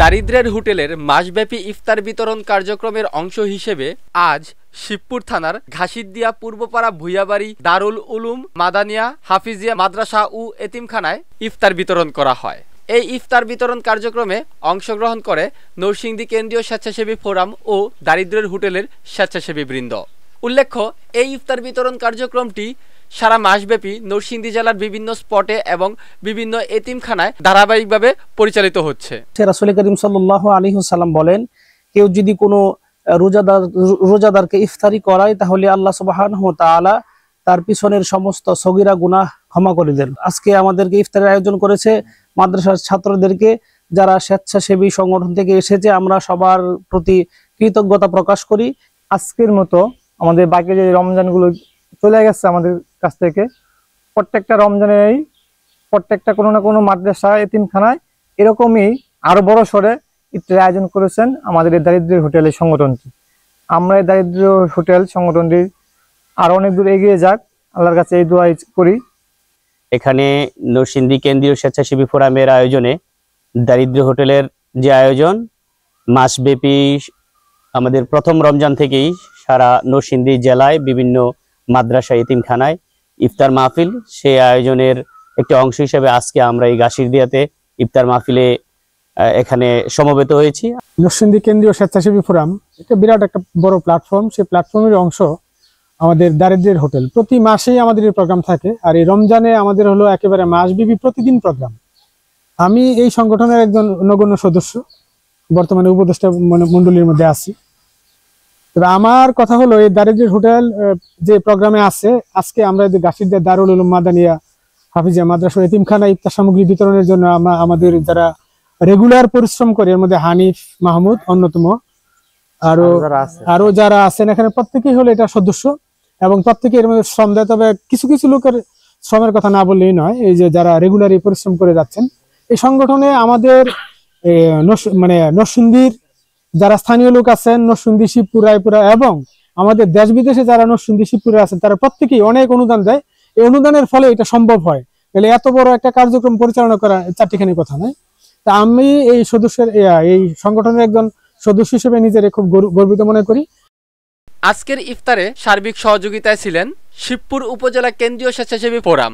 দারিদ্র্যের হোটেলের মাসব্যাপী ইফতার বিতরণ কার্যক্রমের অংশ হিসেবে আজ শিবপুর থানার ঘাসিদিয়া পূর্বপাড়া ভূঁইয়াবাড়ি দারুল উলুম মাদানিয়া হাফিজিয়া মাদ্রাসা ও এতিমখানায় ইফতার বিতরণ করা হয়। এই ইফতার বিতরণ কার্যক্রমে অংশগ্রহণ করে নরসিংদী কেন্দ্রীয় স্বেচ্ছাসেবী ফোরাম ও দারিদ্র্যের হোটেলের স্বেচ্ছাসেবী বৃন্দ। উল্লেখ্য, এই ইফতার বিতরণ কার্যক্রমটি সারা মাসব্যাপী নরসিংদী জেলার বিভিন্ন স্পটে এবং বিভিন্ন এতিমখানায় ধারাবাহিকভাবে পরিচালিত হচ্ছে। রাসূল করিম সাল্লাল্লাহু আলাইহি ওয়াসাল্লাম বলেন, কেউ যদি কোনো রোজাদারকে ইফতারি করায় তাহলে আল্লাহ সুবহানাহু ওয়া তাআলা তার পিছনের সমস্ত সগীরা গুনাহ ক্ষমা করে দেন। আজকে আমাদেরকে ইফতারের আয়োজন করেছে মাদ্রাসার ছাত্রদেরকে, যারা স্বেচ্ছাসেবী সংগঠন থেকে এসেছে। আমরা সবার প্রতি কৃতজ্ঞতা প্রকাশ করি। আজকের মতো আমাদের বাকি যে রমজানগুলো চলে গেছে আমাদের কাছ থেকে, প্রত্যেকটা রমজানেই প্রত্যেকটা কোনো না কোনো মাদ্রাসা এতিমখানায় এরকমই আরো বড় সরে ইফতারের আয়োজন করেছেন আমাদের এই দারিদ্র হোটেলের সংগঠনটি। আমরা এই দারিদ্র হোটেল সংগঠনটি আরো অনেক দূর এগিয়ে যাক, আল্লাহর কাছে এই দোয়া করি। এখানে নরসিংদী কেন্দ্রীয় স্বেচ্ছাসেবী ফোরামের আয়োজনে দারিদ্র হোটেলের যে আয়োজন, মাসব্যাপী আমাদের প্রথম রমজান থেকেই সারা নরসিংদী জেলায় বিভিন্ন মাদ্রাসা এতিমখানায় ইফতার মাহফিল, সেই আয়োজনের একটি অংশ হিসেবে আজকে আমরা এই ঘাসিদিয়াতে ইফতার মাহফিলে এখানে সমবেত হয়েছি। নরসিংদী কেন্দ্রীয় স্বেচ্ছাসেবী ফোরাম এটা বিরাট একটা বড় প্ল্যাটফর্ম। সেই প্ল্যাটফর্মের অংশ আমাদের দারিদ্র্যের হোটেল। প্রতি মাসেই আমাদের এই প্রোগ্রাম থাকে, আর এই রমজানে আমাদের হলো একেবারে মাসব্যাপী প্রতিদিন প্রোগ্রাম। আমি এই সংগঠনের একজন নগণ্য সদস্য, বর্তমানে উপদেষ্টা মন্ডলীর মধ্যে আছি। তবে আমার কথা হলো, এই দারিদ্র্যের হোটেল যে প্রোগ্রামে আছে, আজকে আমরা ঘাসিদিয়া দারুল উলুম মাদানিয়া হাফিজিয়া মাদ্রাসা এতিমখানা ইফতার সামগ্রী বিতরণের জন্য আমাদের যারা রেগুলার পরিশ্রম করে, এর মধ্যে হানিফ মাহমুদ অন্যতম, আরো যারা আছেন এখানে প্রত্যেকেই হলো এটা সদস্য এবং প্রত্যেকে এর মধ্যে শ্রম দেয়। তবে কিছু কিছু লোকের শ্রমের কথা না বললেই নয়, এই যে যারা রেগুলারই পরিশ্রম করে যাচ্ছেন এই সংগঠনে আমাদের নরসিংদীর যারা স্থানীয় লোক আছেন, নরসিংদী, শিবপুর, রায়পুরা এবং আমাদের দেশ বিদেশে যারা নরসিংদী, শিবপুরে আছেন, তারা প্রত্যেকেই অনেক অনুদান দেয়। এই অনুদানের ফলে এটা সম্ভব হয়। তাহলে এত বড় একটা কার্যক্রম পরিচালনা করা চারটিখানি কথা নয়। তা আমি এই এই সংগঠনের একজন সদস্য হিসেবে নিজের খুব গর্বিত মনে করি। আজকের ইফতারে সার্বিক সহযোগিতায় ছিলেন শিবপুর উপজেলা কেন্দ্রীয় স্বেচ্ছাসেবী ফোরাম।